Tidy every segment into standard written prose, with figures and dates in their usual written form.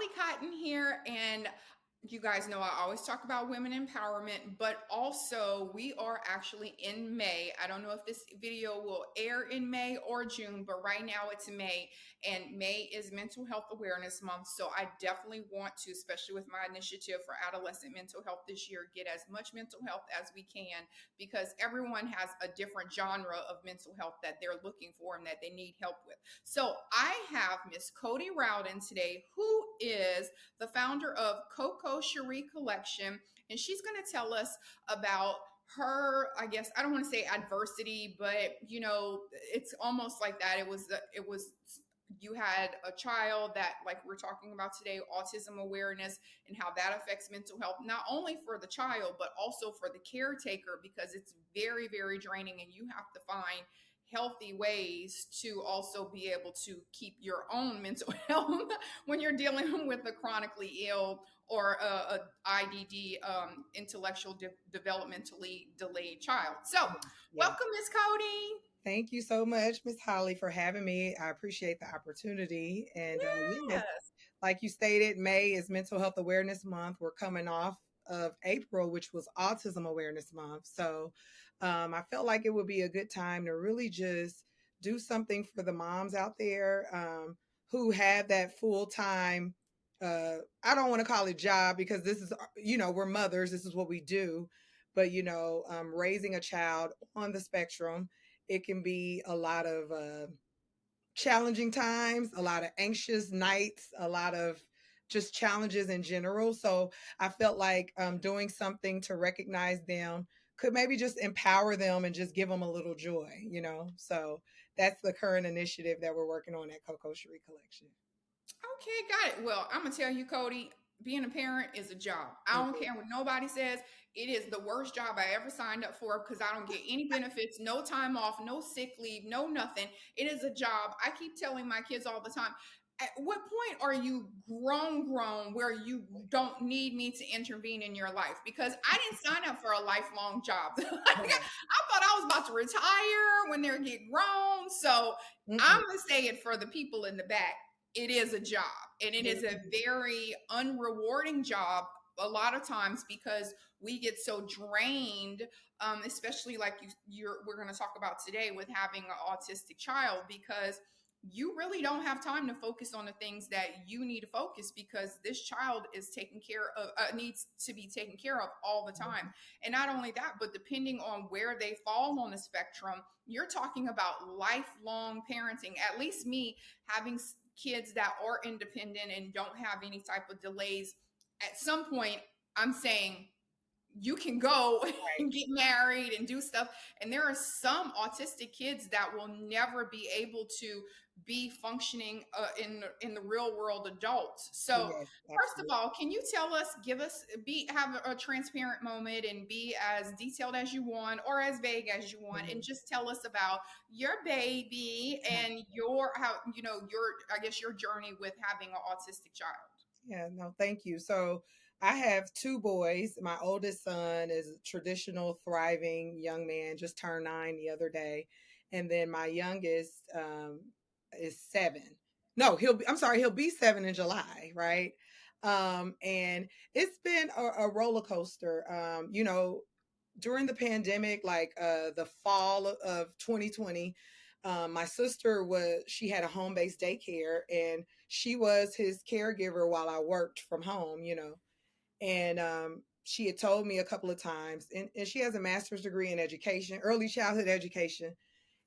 Holly Cotton here, and you guys know I always talk about women empowerment, but also we are actually in May. I don't know if this video will air in May or June, but right now it's May, and May is Mental Health Awareness Month. So I definitely want to, especially with my initiative for adolescent mental health this year, get as much mental health as we can because everyone has a different genre of mental health that they're looking for and that they need help with. So I have Miss Kodi Rowden today, who is the founder of Koko Cheri Collection, and she's going to tell us about her, I guess I don't want to say adversity, but it's almost like that. It was you had a child that, like we're talking about today, autism awareness and how that affects mental health, not only for the child but also for the caretaker, because it's very, very draining, and you have to find healthy ways to also be able to keep your own mental health when you're dealing with a chronically ill or a IDD, developmentally delayed child. So, Yes. welcome, Miss Kodi. Thank you so much, Miss Holly, for having me. I appreciate the opportunity. And yes, Yes. like you stated, May is Mental Health Awareness Month. We're coming off of April, which was Autism Awareness Month. So I felt like it would be a good time to really just do something for the moms out there who have that full time. I don't want to call it job because this is, we're mothers. This is what we do. But, raising a child on the spectrum, it can be a lot of challenging times, a lot of anxious nights, a lot of just challenges in general. So I felt like doing something to recognize them could maybe just empower them and just give them a little joy. So that's the current initiative that we're working on at Koko Cheri Collection. Okay, got it. Well, I'm gonna tell you, Kodi, being a parent is a job. I It don't is. care what nobody says. It is the worst job I ever signed up for because I don't get any benefits, no time off, no sick leave, no nothing. It is a job. I keep telling my kids all the time. At what point are you grown where you don't need me to intervene in your life? Because I didn't sign up for a lifelong job. Like, Right. I thought I was about to retire when they get grown. So I'm Mm-mm. gonna say it for the people in the back. It is a job, and it is It a very unrewarding job a lot of times because we get so drained, especially like we're going to talk about today with having an autistic child, because you really don't have time to focus on the things that you need to focus because this child is taken care of, needs to be taken care of all the time. And not only that, but depending on where they fall on the spectrum, you're talking about lifelong parenting. At least me, having kids that are independent and don't have any type of delays, at some point I'm saying you can go Right. and get married and do stuff. And there are some autistic kids that will never be able to be functioning in the real world adults. So Yes, first of absolutely. all, can you tell us, give us, be have a transparent moment and be as detailed as you want or as vague as you want, and Mhm. just tell us about your baby and your how your, I guess, your journey with having an autistic child. Yeah, no, thank you. So I have two boys. My oldest son is a traditional, thriving young man, just turned 9 the other day. And then my youngest is 7. No, I'm sorry, he'll be 7 in July, right? And it's been a roller coaster. During the pandemic, like the fall of 2020, my sister she had a home-based daycare, and she was his caregiver while I worked from home. And she had told me a couple of times, and she has a master's degree in education, early childhood education.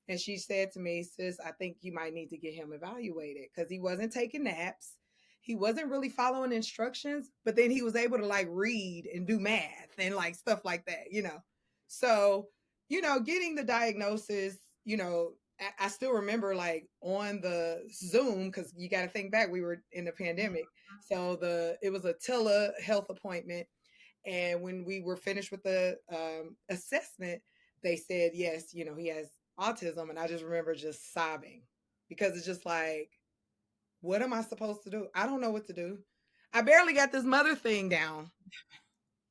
And she said to me, sis, I think you might need to get him evaluated because he wasn't taking naps. He wasn't really following instructions, but then he was able to like read and do math and like stuff like that. So, getting the diagnosis, I still remember like on the Zoom, because you got to think back, we were in the pandemic. So it was a telehealth appointment. And when we were finished with the assessment, they said, yes, he has autism. And I just remember just sobbing because it's just like, what am I supposed to do? I don't know what to do. I barely got this mother thing down.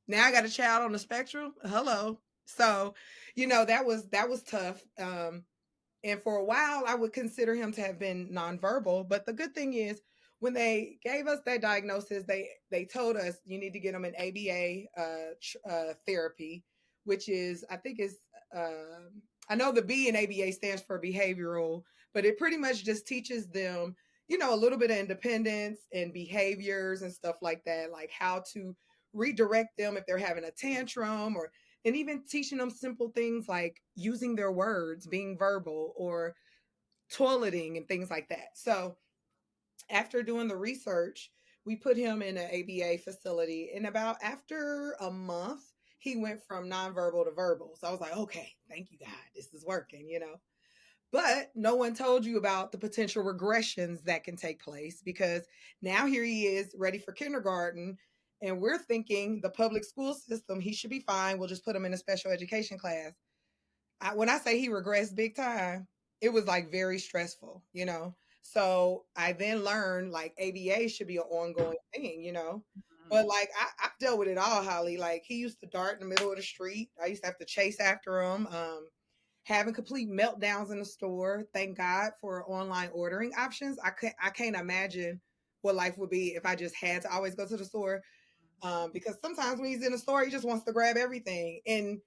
Now I got a child on the spectrum. Hello. So, that was tough. And for a while, I would consider him to have been nonverbal. But the good thing is, when they gave us that diagnosis, they told us you need to get them an ABA therapy, which is, I think is, uh, I know the B in ABA stands for behavioral, but it pretty much just teaches them, a little bit of independence and behaviors and stuff like that, like how to redirect them if they're having a tantrum, or and even teaching them simple things like using their words, being verbal, or toileting and things like that. So after doing the research, we put him in an ABA facility. And about after a month, he went from nonverbal to verbal. So I was like, okay, thank you, God. This is working. But no one told you about the potential regressions that can take place, because now here he is ready for kindergarten. And we're thinking the public school system, he should be fine. We'll just put him in a special education class. When I say he regressed big time, it was like very stressful. So I then learned like ABA should be an ongoing thing. But like I've dealt with it all, Holly. Like he used to dart in the middle of the street. I used to have to chase after him. Having complete meltdowns in the store. Thank God for online ordering options. I can't imagine what life would be if I just had to always go to the store. Because sometimes when he's in the store, he just wants to grab everything. And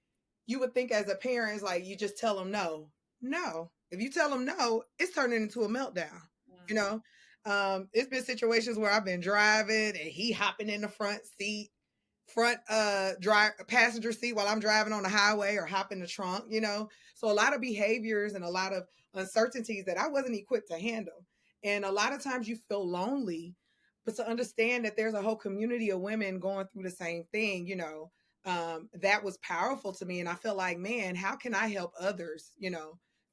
you would think as a parent, it's like you just tell him no. No. If you tell him no, it's turning into a meltdown. You know, it's been situations where I've been driving and he hopping in the front drive passenger seat while I'm driving on the highway, or hop in the trunk. So a lot of behaviors and a lot of uncertainties that I wasn't equipped to handle. And a lot of times you feel lonely, but to understand that there's a whole community of women going through the same thing, that was powerful to me. And I felt like, man, how can I help others,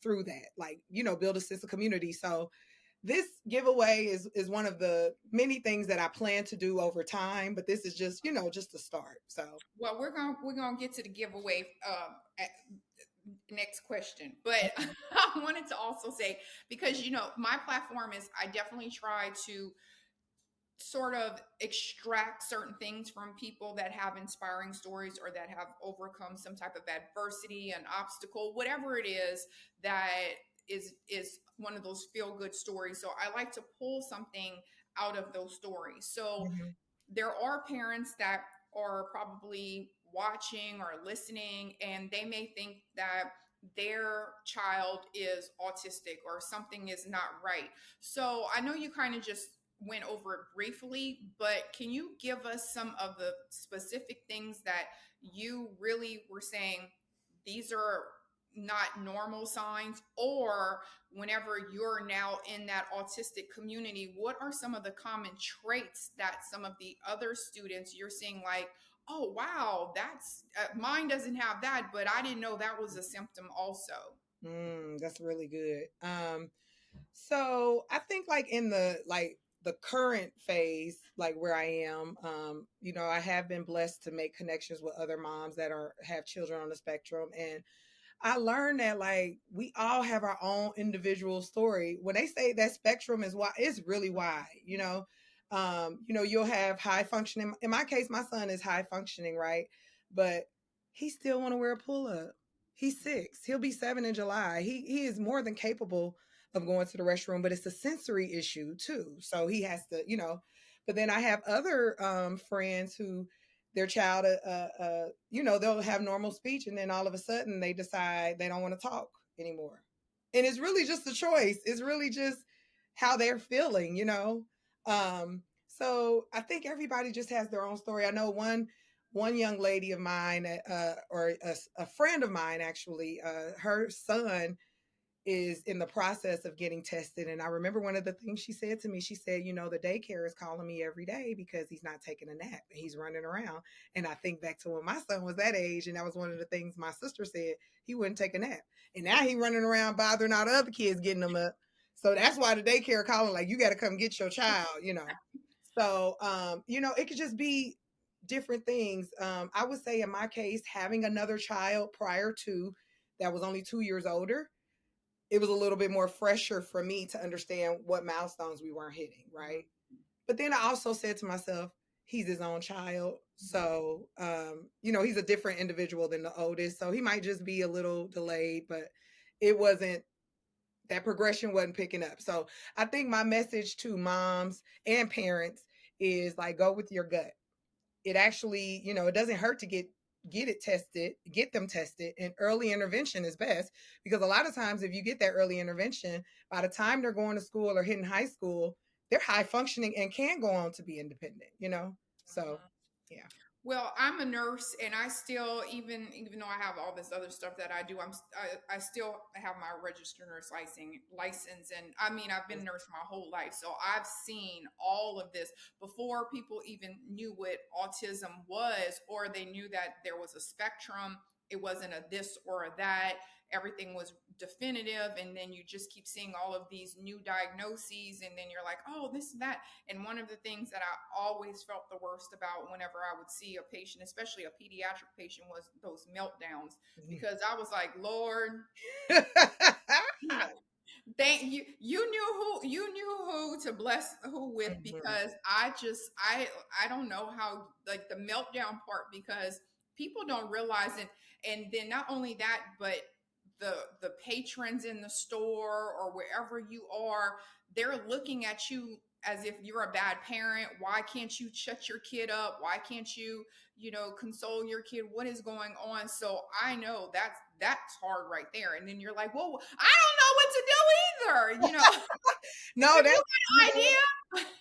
through that? Like, build a sense of community. So this giveaway is one of the many things that I plan to do over time, but this is just a start. So Well, we're gonna get to the giveaway at next question, but I wanted to also say, because my platform is, I definitely try to sort of extract certain things from people that have inspiring stories, or that have overcome some type of adversity, an obstacle, whatever it is, that is one of those feel good stories. So I like to pull something out of those stories. So mhm, there are parents that are probably watching or listening, and they may think that their child is autistic or something is not right. So I know you kind of just went over it briefly, but can you give us some of the specific things that you really were saying, these are not normal signs? Or whenever you're now in that autistic community, what are some of the common traits that some of the other students you're seeing, like, oh wow, that's mine doesn't have that, but I didn't know that was a symptom also? that's really good. So I think like in the current phase, like where I am, I have been blessed to make connections with other moms that have children on the spectrum. And I learned that like we all have our own individual story. When they say that spectrum is wide, it's really wide. You'll have high functioning. In my case, my son is high functioning, right? But he still want to wear a pull up. He's 6. He'll be 7 in July. He is more than capable of going to the restroom, but it's a sensory issue too. So he has to. But then I have other friends who their child, they'll have normal speech, and then all of a sudden they decide they don't want to talk anymore. And it's really just a choice. It's really just how they're feeling. So I think everybody just has their own story. I know one young lady of mine, or a friend of mine actually, her son is in the process of getting tested. And I remember one of the things she said to me, she said, the daycare is calling me every day because he's not taking a nap and he's running around. And I think back to when my son was that age, and that was one of the things my sister said, he wouldn't take a nap. And now he's running around bothering all the other kids, getting them up. So that's why the daycare calling, like, you got to come get your child. So, it could just be different things. I would say in my case, having another child prior to that was only 2 years older, it was a little bit more fresher for me to understand what milestones we weren't hitting, right? But then I also said to myself, he's his own child. So, he's a different individual than the oldest. So he might just be a little delayed, but it wasn't that progression wasn't picking up. So I think my message to moms and parents is like, go with your gut. It actually, it doesn't hurt to get it tested, get them tested, and early intervention is best, because a lot of times if you get that early intervention, by the time they're going to school or hitting high school, they're high functioning and can go on to be independent. So Mhm. yeah. Well, I'm a nurse, and I still, even though I have all this other stuff that I do, I still have my registered nurse license, and I mean, I've been a nurse my whole life, so I've seen all of this before people even knew what autism was, or they knew that there was a spectrum. It wasn't a this or a that. Everything was definitive, and then you just keep seeing all of these new diagnoses, and then you're like, oh, this and that. And one of the things that I always felt the worst about whenever I would see a patient, especially a pediatric patient, was those meltdowns, because I was like, Lord, thank you. You knew who to bless who with, Mhm. because I don't know how, like, the meltdown part, because people don't realize it. And then not only that, but the patrons in the store or wherever you are, they're looking at you as if you're a bad parent. Why can't you shut your kid up? Why can't you, console your kid? What is going on? So I know that's hard right there. And then you're like, well, I don't know what to do either. No, Have that's you got an idea?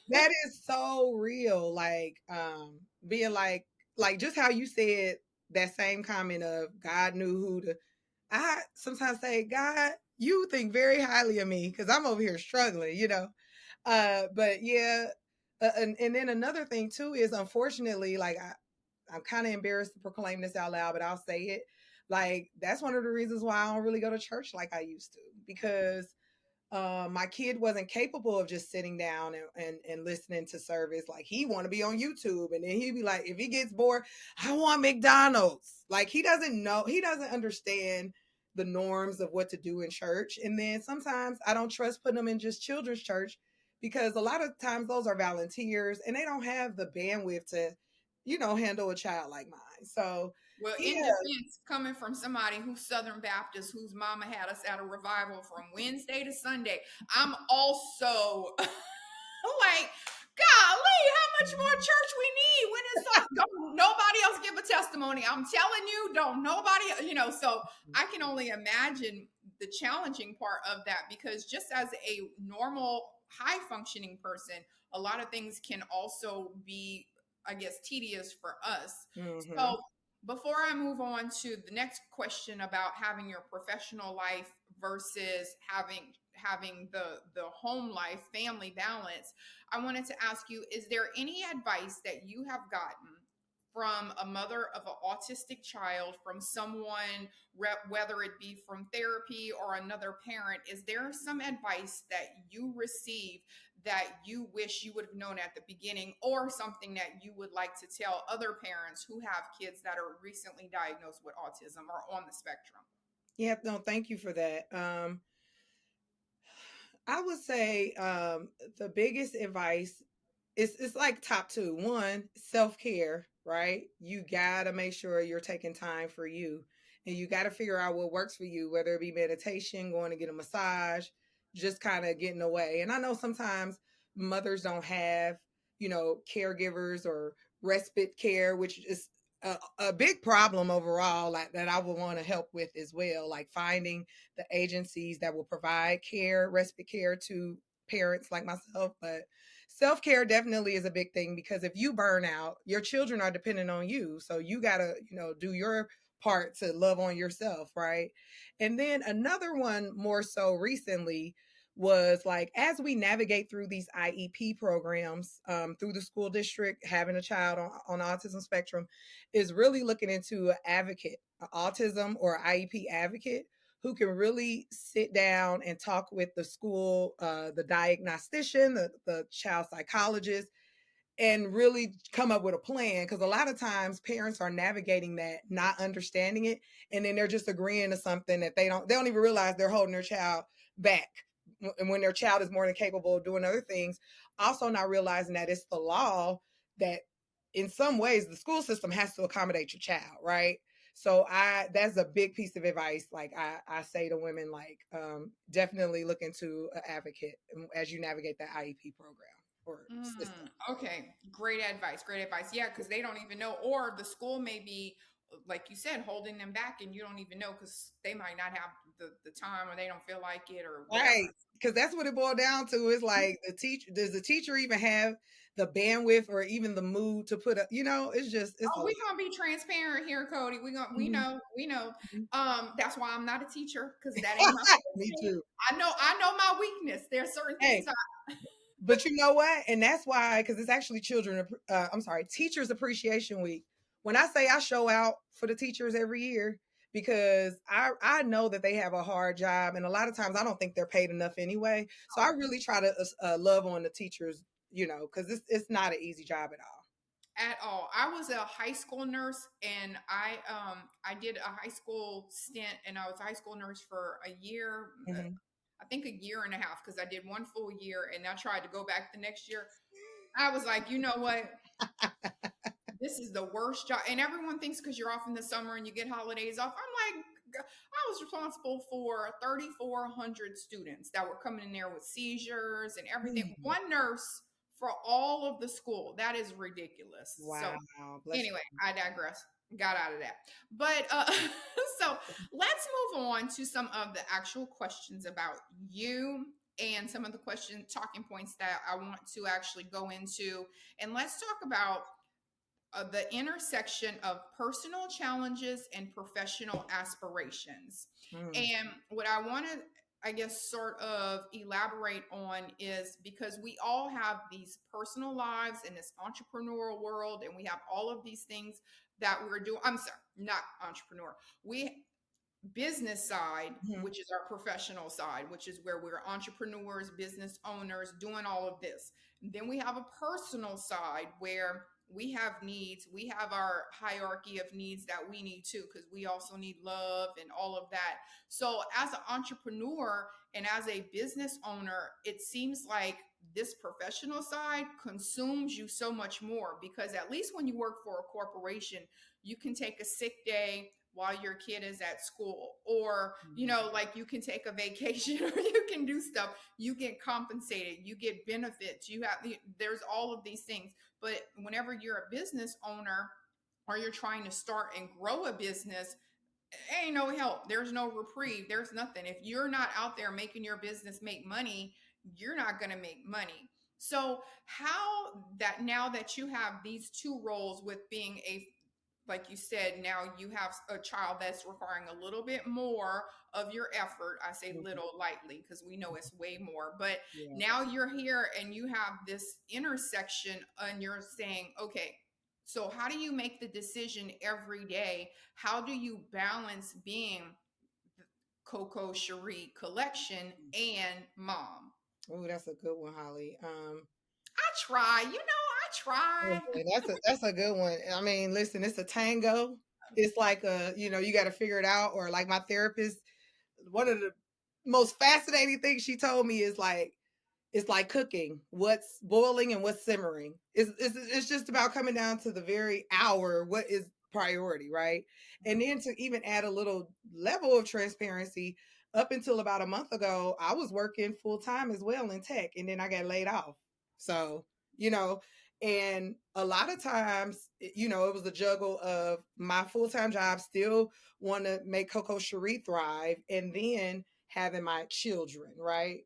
that is so real. Like, being like just how you said that same comment of God knew who to. I sometimes say, God, you think very highly of me because I'm over here struggling. But yeah, and then another thing too is, unfortunately, like, I'm kind of embarrassed to proclaim this out loud, but I'll say it. Like, that's one of the reasons why I don't really go to church like I used to, because my kid wasn't capable of just sitting down and listening to service. Like, he want to be on YouTube, and then he'd be like, if he gets bored, I want McDonald's. Like, he doesn't understand the norms of what to do in church. And then sometimes I don't trust putting them in just children's church, because a lot of times those are volunteers and they don't have the bandwidth to handle a child like mine. So Well, in yeah. defense, coming from somebody who's Southern Baptist, whose mama had us at a revival from Wednesday to Sunday, I'm also like, golly, how much more church we need when it's all, don't nobody else give a testimony. I'm telling you, don't nobody. So I can only imagine the challenging part of that, because just as a normal, high functioning person, a lot of things can also be, I guess, tedious for us. Hmm. So before I move on to the next question about having your professional life versus having the home life family balance, I wanted to ask you, is there any advice that you have gotten from a mother of an autistic child, from someone, whether it be from therapy or another parent? Is there some advice that you received that you wish you would have known at the beginning, or something that you would like to tell other parents who have kids that are recently diagnosed with autism or on the spectrum? Yeah, no, thank you for that. I would say, the biggest advice is, it's like top two. One, self care, right? You gotta make sure you're taking time for you, and you gotta figure out what works for you, whether it be meditation, going to get a massage, just kind of getting away. And I know sometimes mothers don't have, caregivers or respite care, which is a big problem overall, like, that I would want to help with as well, like finding the agencies that will provide care, respite care to parents like myself. But self care definitely is a big thing, because if you burn out, your children are dependent on you. So you got to, do your part to love on yourself, right? And then another one, more so recently, was like, as we navigate through these IEP programs, through the school district, having a child on autism spectrum, is really looking into an advocate, an autism or IEP advocate, who can really sit down and talk with the school, the diagnostician, the child psychologist, and really come up with a plan. Because a lot of times parents are navigating that, not understanding it, and then they're just agreeing to something that they don't even realize they're holding their child back, and when their child is more than capable of doing other things. Also, not realizing that it's the law that in some ways the school system has to accommodate your child, right? So that's a big piece of advice. Like I say to women, like definitely look into an advocate as you navigate that IEP program or system. Okay, great advice. Great advice. Yeah, because they don't even know, or the school may be, like you said, holding them back, and you don't even know because they might not have the time, or they don't feel like it, or Right. whatever. Because that's what it boiled down to. Is like the teacher. Does the teacher even have the bandwidth or even the mood to put up? It's just it's a Oh, lot. we gonna be transparent here, Cody. We Mhm, know, we know. mhm. That's why I'm not a teacher because that ain't my Me forte. too. I know my weakness. There's certain things Hey, but you know what? And that's why, because it's actually I'm sorry, Teachers Appreciation Week. When I say I show out for the teachers every year, because I know that they have a hard job, and a lot of times I don't think they're paid enough anyway. So I really try to love on the teachers, because it's not an easy job at all. at all. I was a high school nurse, and I did a high school stint, and I was a high school nurse for a year. Hmm. I think a year and a half because I did one full year, and I tried to go back the next year. I was like, you know what? This is the worst job. And everyone thinks because you're off in the summer and you get holidays off. I'm like, I was responsible for 3,400 students that were coming in there with seizures and everything. Mm. One nurse for all of the school. That is ridiculous. So, Wow, bless anyway, I digress. Got out of that. But so let's move on to some of the actual questions about you and some of the talking points that I want to actually go into. And let's talk about the intersection of personal challenges and professional aspirations. you. Mm. And what I want to, I guess, sort of elaborate on is because we all have these personal lives in this entrepreneurial world, and we have all of these things that we're doing. I'm sorry, not entrepreneur. We business side, Mhm. which is our professional side, which is where we're entrepreneurs, business owners, doing all of this. And then we have a personal side where we have needs. We have our hierarchy of needs that we need too, because we also need love and all of that. So, as an entrepreneur and as a business owner, it seems like this professional side consumes you so much more because at least when you work for a corporation, you can take a sick day while your kid is at school, or Mhm. like you can take a vacation or you can do stuff, you get compensated, you get benefits, there's all of these things. But whenever you're a business owner or you're trying to start and grow a business, ain't no help, there's no reprieve, there's nothing. If you're not out there making your business make money, you're not going to make money. So how that now that you have these two roles with being a, like you said, now you have a child that's requiring a little bit more of your effort. I say Mhm. little lightly because we know it's way more. But Yeah. now you're here and you have this intersection and you're saying, okay, so how do you make the decision every day? How do you balance being Koko Cheri Collection and mom? Oh, that's a good one, Holly. I try, I try. Okay, that's a good one. I mean, listen, it's a tango. It's like you got to figure it out. Or like my therapist, one of the most fascinating things she told me is like it's like cooking. What's boiling and what's simmering. It's just about coming down to the very hour. What is priority, right? And then to even add a little level of transparency, up until about a month ago, I was working full time as well in tech, and then I got laid off. So you know, and a lot of times, it was a juggle of my full time job, still want to make Koko Cherie thrive, and then having my children, right?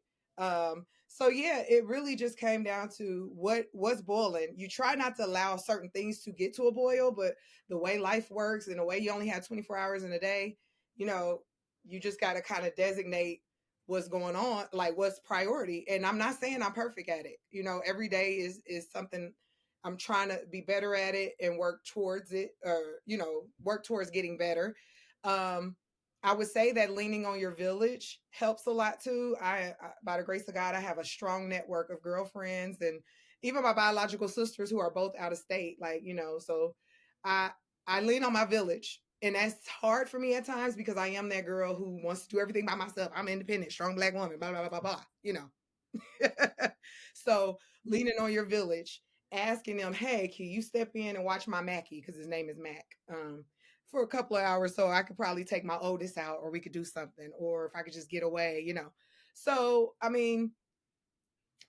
So yeah, it really just came down to what's boiling. You try not to allow certain things to get to a boil, but the way life works and the way you only have 24 hours in a day, you know, you just got to kind of designate what's going on, like what's priority. And I'm not saying I'm perfect at it. Every day is something I'm trying to be better at it and work towards it, or work towards getting better. Um, I would say that leaning on your village helps a lot too. By the grace of God, I have a strong network of girlfriends and even my biological sisters who are both out of state. Like, so I I lean on my village. And that's hard for me at times because I am that girl who wants to do everything by myself. I'm independent, strong black woman, blah, blah, blah, blah, So leaning on your village, asking them, hey, can you step in and watch my Mackie? Because his name is Mac. for a couple of hours so I could probably take my oldest out or we could do something or if I could just get away, you know. So, I mean,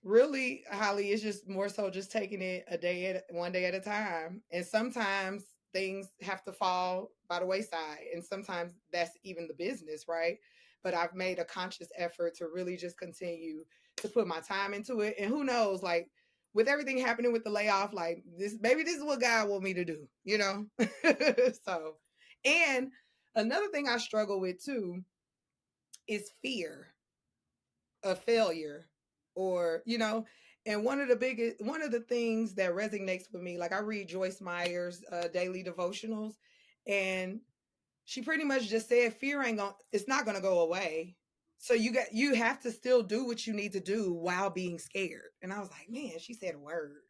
really, Holly, it's just more so just taking it a day at one day at a time. And sometimes things have to fall by the wayside. And sometimes that's even the business, right? But I've made a conscious effort to really just continue to put my time into it. And who knows, like with everything happening with the layoff, like this, maybe this is what God want me to do, you know? So, and another thing I struggle with too is fear of failure or and one of the things that resonates with me, like I read Joyce Meyer's daily devotionals, and she pretty much just said fear ain't gonna it's not gonna go away, so you have to still do what you need to do while being scared. And I was like, man, she said a word.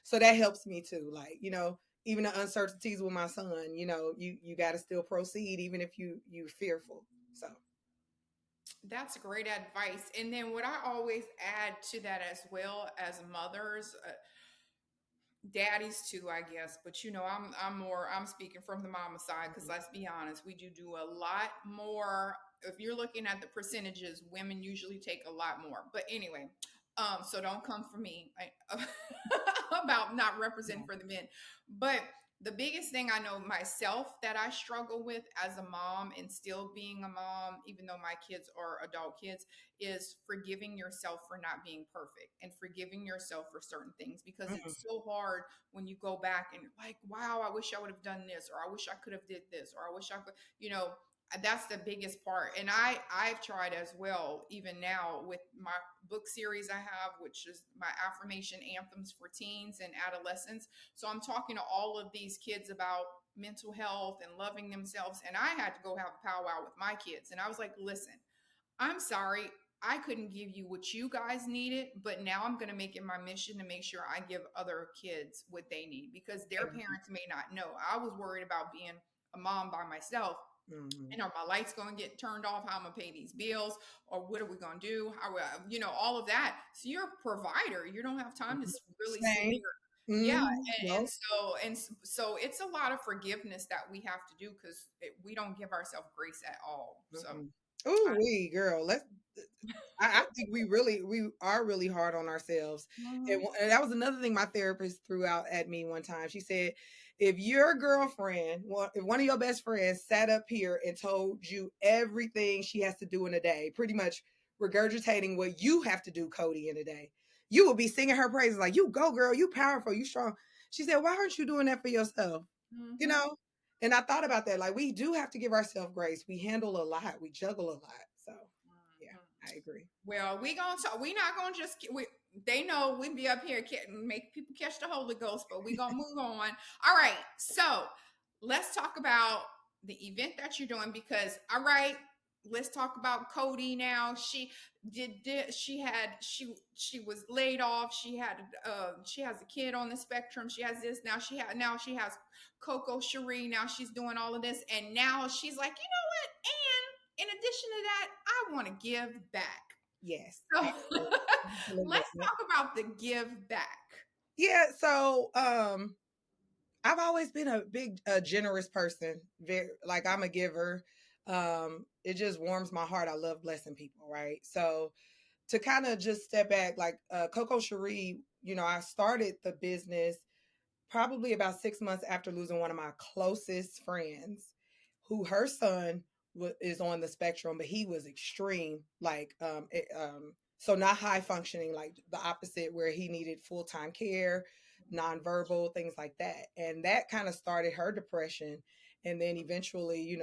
So that helps me too, like, even the uncertainties with my son, you got to still proceed even if you're fearful. So That's great advice. And then what I always add to that as well as mothers, daddies too, I guess. But I'm speaking from the mama side because let's be honest, we do a lot more. If you're looking at the percentages, women usually take a lot more. But anyway, so don't come for me about not representing for the men. But the biggest thing I know myself that I struggle with as a mom and still being a mom, even though my kids are adult kids, is forgiving yourself for not being perfect and forgiving yourself for certain things because mm-mm, it's so hard when you go back and like, wow, I wish I would have done this, or I wish I could have did this, or I wish I could, that's the biggest part. And I've tried as well, even now with my book series I have, which is my affirmation anthems for teens and adolescents. So I'm talking to all of these kids about mental health and loving themselves. And I had to go have a powwow with my kids. And I was like, listen, I'm sorry, I couldn't give you what you guys needed, but now I'm going to make it my mission to make sure I give other kids what they need because their amen. parents may not know. I was worried about being a mom by myself. Mhm, And are my lights going to get turned off? How am I going to pay these bills? Or what are we going to do? All of that. So you're a provider. You don't have time to mhm. really sit Same. here. Yeah. Mhm, nope. So it's a lot of forgiveness that we have to do because we don't give ourselves grace at all. So Mm-mm. I, Ooh, we girl, I think we are really hard on ourselves. And, Mhm. and that was another thing my therapist threw out at me one time. She said, if your girlfriend, if one of your best friends sat up here and told you everything she has to do in a day, pretty much regurgitating what you have to do, Kodi, in a day, you would be singing her praises like, you go, girl, you powerful, you strong. She said, why aren't you doing that for yourself? You Mhm. know? And I thought about that. Like, we do have to give ourselves grace. We handle a lot, we juggle a lot. So, yeah, Mhm. I agree. Well, we gonna talk. We not gonna just. They know we be up here make people catch the Holy Ghost, but we gonna move on. All right. So let's talk about the event that you're doing because all right. Let's talk about Kodi now. She was laid off. She has a kid on the spectrum. She has this now she has Koko Cheri. Now she's doing all of this, and now she's like, you know what? And in addition to that, I want to give back. Yes, So absolutely. Absolutely. let's talk about the give back. Yeah, so I've always been a big generous person. Very like I'm a giver. It just warms my heart. I love blessing people, right? So to kind of just step back, like Koko Cherie, I started the business probably about 6 months after losing one of my closest friends, who her son is on the spectrum, but he was extreme, like so not high functioning, like the opposite, where he needed full time care, nonverbal things like that, and that kind of started her depression, and then eventually,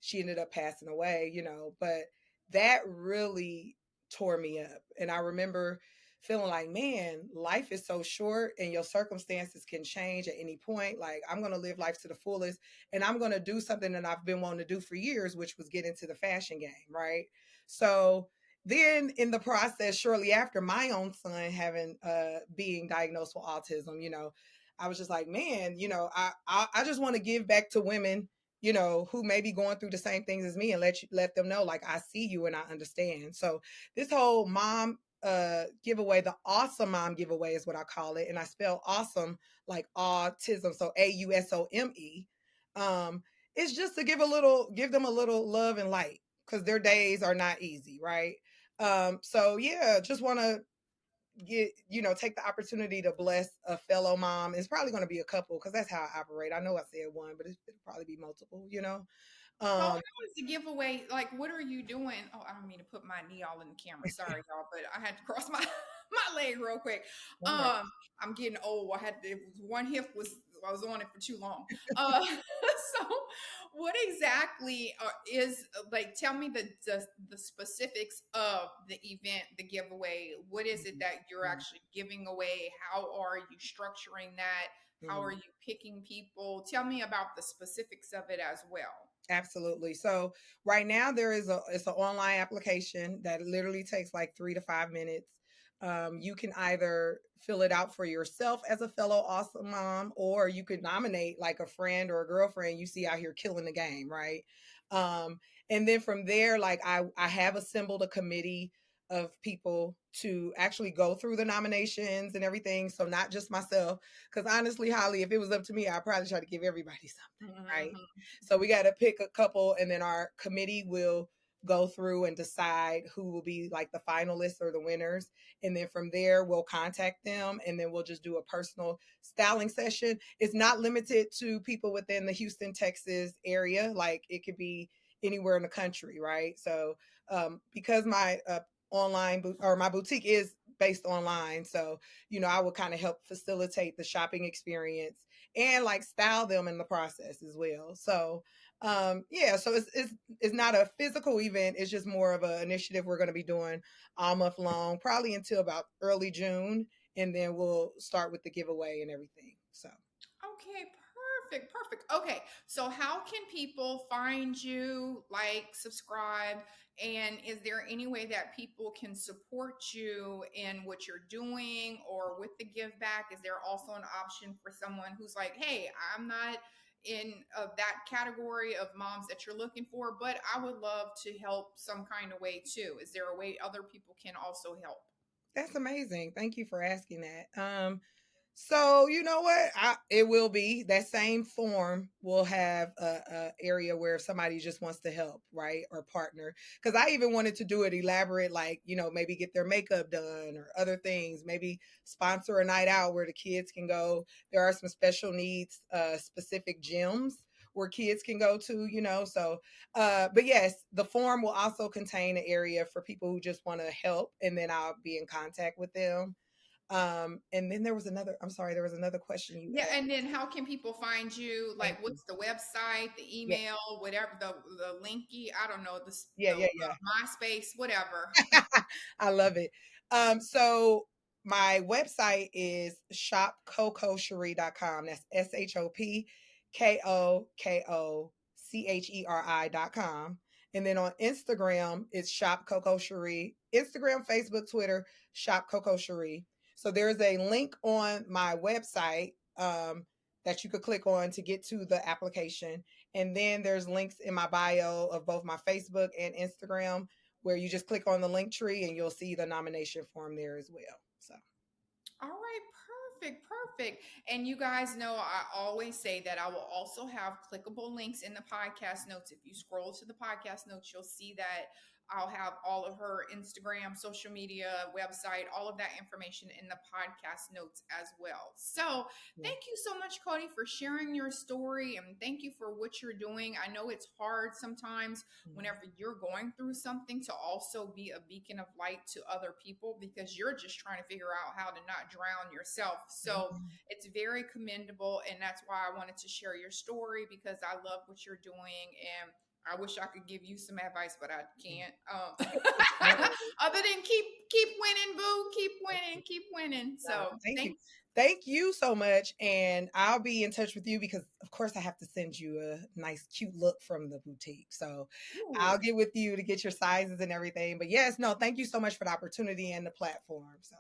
she ended up passing away, but that really tore me up, and I remember feeling like, man, life is so short and your circumstances can change at any point. Like, I'm going to live life to the fullest and I'm going to do something that I've been wanting to do for years, which was get into the fashion game. Right. So then in the process, shortly after my own son having, being diagnosed with autism, I was just like, man, I just want to give back to women, who may be going through the same things as me and let them know, like, I see you and I understand. So this whole mom giveaway, the awesome mom giveaway is what I call it, and I spell awesome like autism, so AUSOME. It's just to give them a little love and light because their days are not easy, right? So yeah, just want to take the opportunity to bless a fellow mom. It's probably going to be a couple because that's how I operate. I know I said one, but it'll probably be multiple. So how Um, is the giveaway? Like, what are you doing? Oh, I don't mean to put my knee all in the camera. Sorry, y'all, but I had to cross my my leg real quick. all right. I'm getting old. I had to, it was one hip was I was on it for too long. So what exactly is like? Tell me the specifics of the event, the giveaway. What is it that you're Mhm, actually giving away? How are you structuring that? How are mhm. you picking people? Tell me about the specifics of it as well. Absolutely. So right now it's an online application that literally takes like 3 to 5 minutes. You can either fill it out for yourself as a fellow awesome mom, or you could nominate like a friend or a girlfriend you see out here killing the game, right? Um, and then from there, like I have assembled a committee of people to actually go through the nominations and everything. So not just myself, because honestly, Holly, if it was up to me, I'd probably try to give everybody something, right? Mhm. So we got to pick a couple, and then our committee will go through and decide who will be like the finalists or the winners. And then from there, we'll contact them, and then we'll just do a personal styling session. It's not limited to people within the Houston, Texas area. Like it could be anywhere in the country, right? So because my or my boutique is based online, so I would kind of help facilitate the shopping experience and like style them in the process as well. So yeah, so it's not a physical event, it's just more of an initiative we're going to be doing all month long, probably until about early June, and then we'll start with the giveaway and everything. So Okay, perfect, perfect. Okay, so how can people find you, like, subscribe, and is there any way that people can support you in what you're doing or with the give back? Is there also an option for someone who's like, hey, I'm not in that category of moms that you're looking for, but I would love to help some kind of way too? Is there a way other people can also help? that's amazing, thank you for asking that. So you know what? It will be that same form will have a area where if somebody just wants to help, right, or partner. Because I even wanted to do it elaborate, like maybe get their makeup done or other things. Maybe sponsor a night out where the kids can go. There are some special needs, specific gyms where kids can go to. So, but yes, the form will also contain an area for people who just want to help, and then I'll be in contact with them. And then I'm sorry, there was another question you Yeah, asked. and then how can people find you? Thank Like, you. what's the website, the Yeah, email, whatever, the linky? I don't know yeah, the yeah, yeah. MySpace, whatever. I love it. So my website is shopkokocheri.com. That's shopkokocheri.com. And then on Instagram, it's Shop Koko Cheri. Instagram, Facebook, Twitter, Shop Koko Cheri. So there's a link on my website that you could click on to get to the application. And then there's links in my bio of both my Facebook and Instagram where you just click on the link tree and you'll see the nomination form there as well. So All right, perfect, perfect. And you guys know I always say that I will also have clickable links in the podcast notes. If you scroll to the podcast notes, you'll see that I'll have all of her Instagram, social media, website, all of that information in the podcast notes as well. So, yeah. thank you so much, Cody, for sharing your story and thank you for what you're doing. I know it's hard sometimes whenever you're going through something to also be a beacon of light to other people because you're just trying to figure out how to not drown yourself. So Mhm. it's very commendable. And that's why I wanted to share your story because I love what you're doing. And I wish I could give you some advice, but I can't. No worries. Other than keep winning, boo, keep winning, keep winning. No, So thank you. thanks. Thank you so much. And I'll be in touch with you because, of course, I have to send you a nice, cute look from the boutique. So Ooh. I'll get with you to get your sizes and everything. But yes, no, thank you so much for the opportunity and the platform. So.